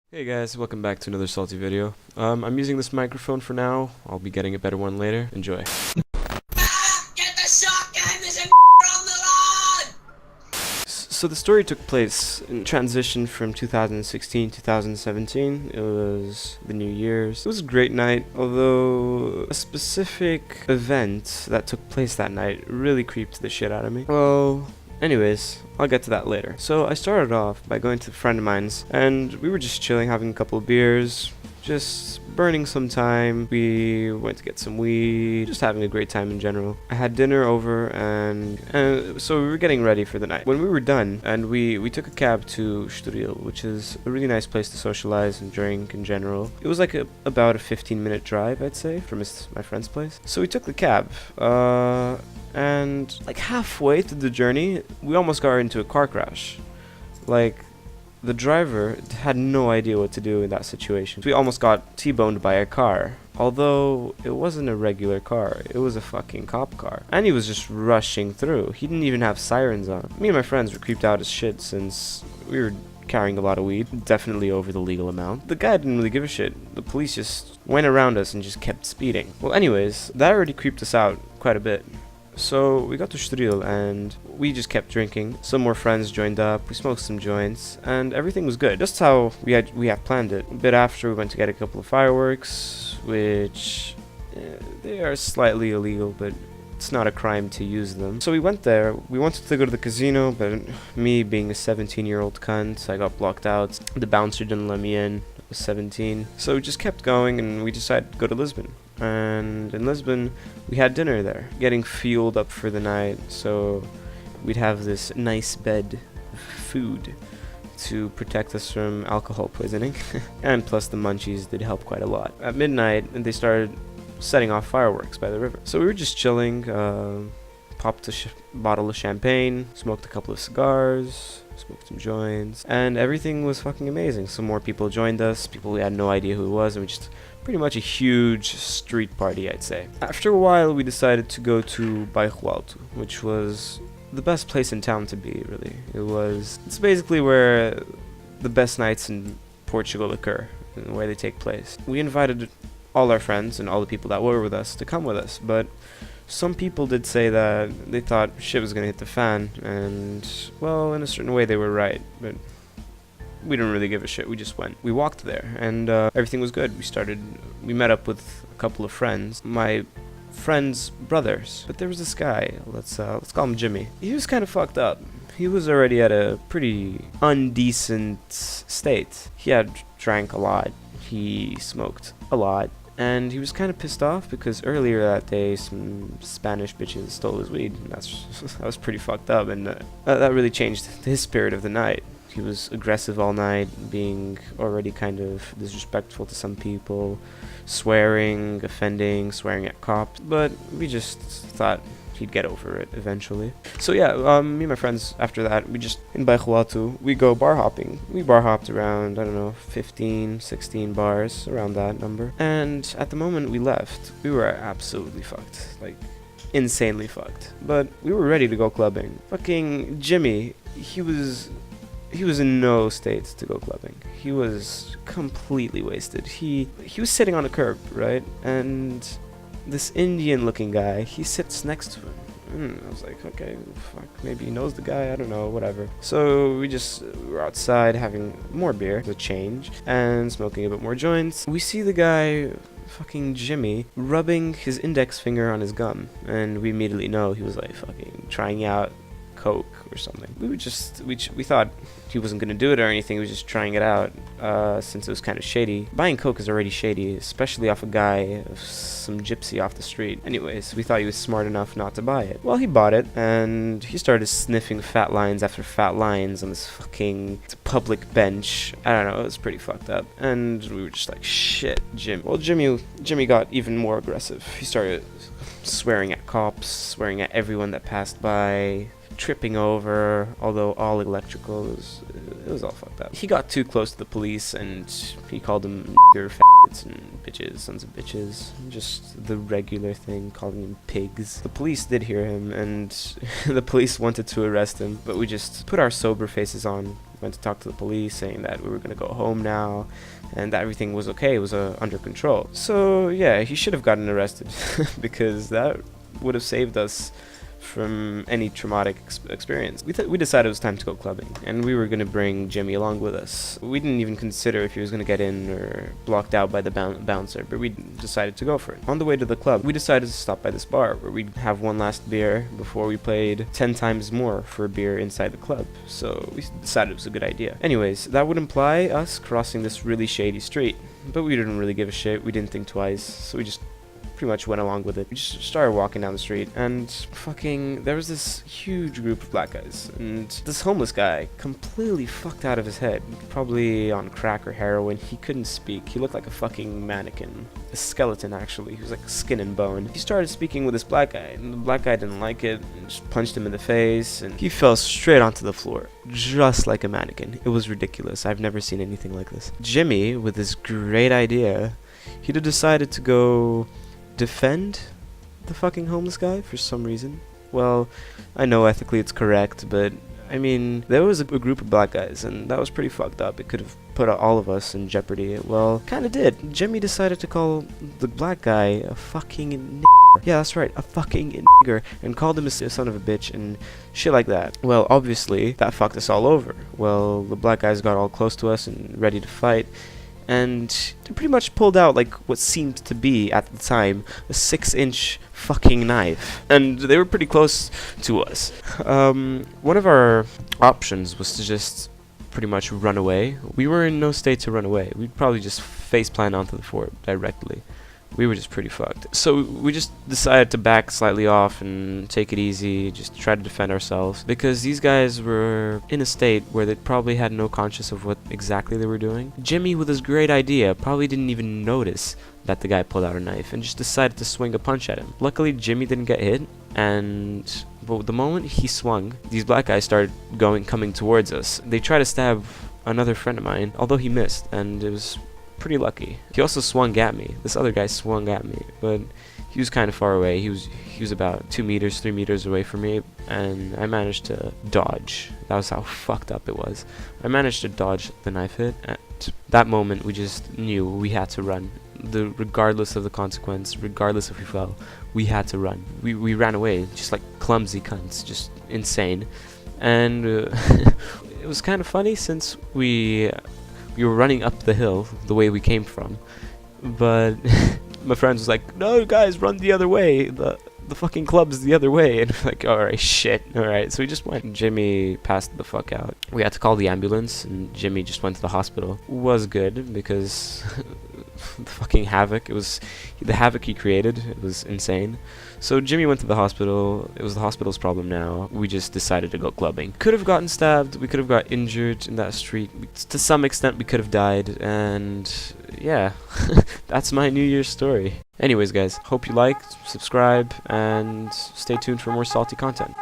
Hey guys, welcome back to another salty video. I'm using this microphone for now. I'll be getting a better one later. Enjoy. Get the shotgun! There's a on the lawn! So the story took place in transition from 2016 2017. It was the New Year's. It was a great night, although a specific event that took place that night really creeped the shit out of me. Well, anyways, I'll get to that later. So I started off by going to a friend of mine's, and we were just chilling, having a couple of beers, just burning some time. We went to get some weed, just having a great time in general. I had dinner over, and so we were getting ready for the night. When we were done, and we took a cab to Sturil, which is a really nice place to socialize and drink in general. It was like about a 15-minute drive, I'd say, from my friend's place. So we took the cab, and like halfway through the journey, we almost got into a car crash. Like, the driver had no idea what to do in that situation. We almost got T-boned by a car. Although it wasn't a regular car, it was a fucking cop car. And he was just rushing through. He didn't even have sirens on. Me and my friends were creeped out as shit since we were carrying a lot of weed, definitely over the legal amount. The guy didn't really give a shit. The police just went around us and just kept speeding. Well, anyways, that already creeped us out quite a bit. So we got to Stril and we just kept drinking. Some more friends joined up, we smoked some joints, and everything was good. Just how we had planned it. A bit after, we went to get a couple of fireworks, which they are slightly illegal, but it's not a crime to use them. So we went there. We wanted to go to the casino, but me being a 17-year-old cunt, I got blocked out. The bouncer didn't let me in. I was 17. So we just kept going, and we decided to go to Lisbon. And in Lisbon, we had dinner there, getting fueled up for the night, so we'd have this nice bed of food to protect us from alcohol poisoning. And plus the munchies did help quite a lot. At midnight, they started setting off fireworks by the river. So we were just chilling, popped a bottle of champagne, smoked a couple of cigars, smoked some joints, and everything was fucking amazing. Some more people joined us, people we had no idea who it was, and we just pretty much a huge street party, I'd say. After a while, we decided to go to Bairro Alto, which was the best place in town to be, really. It's basically where the best nights in Portugal occur, and where they take place. We invited all our friends and all the people that were with us to come with us, but some people did say that they thought shit was gonna hit the fan, and, well, in a certain way they were right, but we didn't really give a shit. We just went. We walked there, and everything was good. We met up with a couple of friends, my friends' brothers. But there was this guy. Let's call him Jimmy. He was kind of fucked up. He was already at a pretty undecent state. He had drank a lot. He smoked a lot. And he was kind of pissed off because earlier that day some Spanish bitches stole his weed. And that was pretty fucked up, and that really changed his spirit of the night. He was aggressive all night, being already kind of disrespectful to some people, swearing, offending, swearing at cops, but we just thought he'd get over it eventually. So yeah, me and my friends, after that, in Bairro Alto, we go bar hopping. We bar hopped around, I don't know, 15, 16 bars, around that number. And at the moment we left, we were absolutely fucked, like insanely fucked. But we were ready to go clubbing. Fucking Jimmy, he was in no state to go clubbing. He was completely wasted. He was sitting on a curb, right? And this Indian-looking guy, he sits next to him. I was like, okay, fuck, maybe he knows the guy, I don't know, whatever. So we were outside having more beer, the change, and smoking a bit more joints. We see the guy, fucking Jimmy, rubbing his index finger on his gum, and we immediately know he was like fucking trying out coke or something. We thought he wasn't gonna do it or anything. He was just trying it out, since it was kind of shady. Buying coke is already shady, especially off a guy, some gypsy off the street. Anyways, we thought he was smart enough not to buy it. Well, he bought it, and he started sniffing fat lines after fat lines on this fucking public bench. I don't know, it was pretty fucked up. And we were just like, shit, Jim. Well, Jimmy got even more aggressive. He started swearing at cops, swearing at everyone that passed by, tripping over, although all electrical, it was all fucked up. He got too close to the police, and he called them nigger, faggots, and bitches, sons of bitches. Just the regular thing, calling them pigs. The police did hear him, and the police wanted to arrest him, but we just put our sober faces on went to talk to the police saying that we were going to go home now and that everything was okay, it was under control. So yeah, he should have gotten arrested because that would have saved us from any traumatic experience. We decided it was time to go clubbing, and we were going to bring Jimmy along with us. We didn't even consider if he was going to get in or blocked out by the bouncer, but we decided to go for it. On the way to the club, we decided to stop by this bar where we'd have one last beer before we played 10 times more for a beer inside the club. So we decided it was a good idea. Anyways, that would imply us crossing this really shady street, but we didn't really give a shit. We didn't think twice, so we just pretty much went along with it. We just started walking down the street, and there was this huge group of black guys, and this homeless guy, completely fucked out of his head, probably on crack or heroin. He couldn't speak. He looked like a fucking mannequin. A skeleton, actually. He was like skin and bone. He started speaking with this black guy, and the black guy didn't like it, and just punched him in the face, and he fell straight onto the floor, just like a mannequin. It was ridiculous. I've never seen anything like this. Jimmy, with this great idea, he decided to go defend the fucking homeless guy for some reason. Well, I know ethically it's correct, but I mean, there was a group of black guys, and that was pretty fucked up. It could have put all of us in jeopardy. Well, kinda did. Jimmy decided to call the black guy a fucking nigger. Yeah, that's right, a fucking nigger, and called him a son of a bitch and shit like that. Well, obviously, that fucked us all over. Well, the black guys got all close to us and ready to fight, and they pretty much pulled out like what seemed to be at the time a 6-inch fucking knife, and they were pretty close to us. One of our options was to just pretty much run away. We were in no state to run away. We'd probably just face plant onto the fort directly. We were just pretty fucked. So we just decided to back slightly off and take it easy, just try to defend ourselves, because these guys were in a state where they probably had no conscience of what exactly they were doing. Jimmy, with his great idea, probably didn't even notice that the guy pulled out a knife and just decided to swing a punch at him. Luckily, Jimmy didn't get hit, and the moment he swung, these black guys started coming towards us. They tried to stab another friend of mine, although he missed, and it was pretty lucky. He also swung at me. This other guy swung at me, but he was kind of far away. He was about 2 meters, 3 meters away from me, and I managed to dodge. That was how fucked up it was. I managed to dodge the knife hit. At that moment, we just knew we had to run. Regardless of the consequence, regardless if we fell, we had to run. We ran away, just like clumsy cunts, just insane. And it was kind of funny since we were running up the hill the way we came from, but my friends was like, "No, guys, run the other way. The fucking club's the other way." And we're like, "Alright, shit. Alright." So we just went. Jimmy passed the fuck out. We had to call the ambulance, and Jimmy just went to the hospital. It was good because the fucking havoc. It was the havoc he created. It was insane. So Jimmy went to the hospital. It was the hospital's problem now. We just decided to go clubbing. Could have gotten stabbed. We could have got injured in that street. To some extent, we could have died. And yeah, that's my New Year's story. Anyways, guys, hope you liked, subscribe, and stay tuned for more salty content.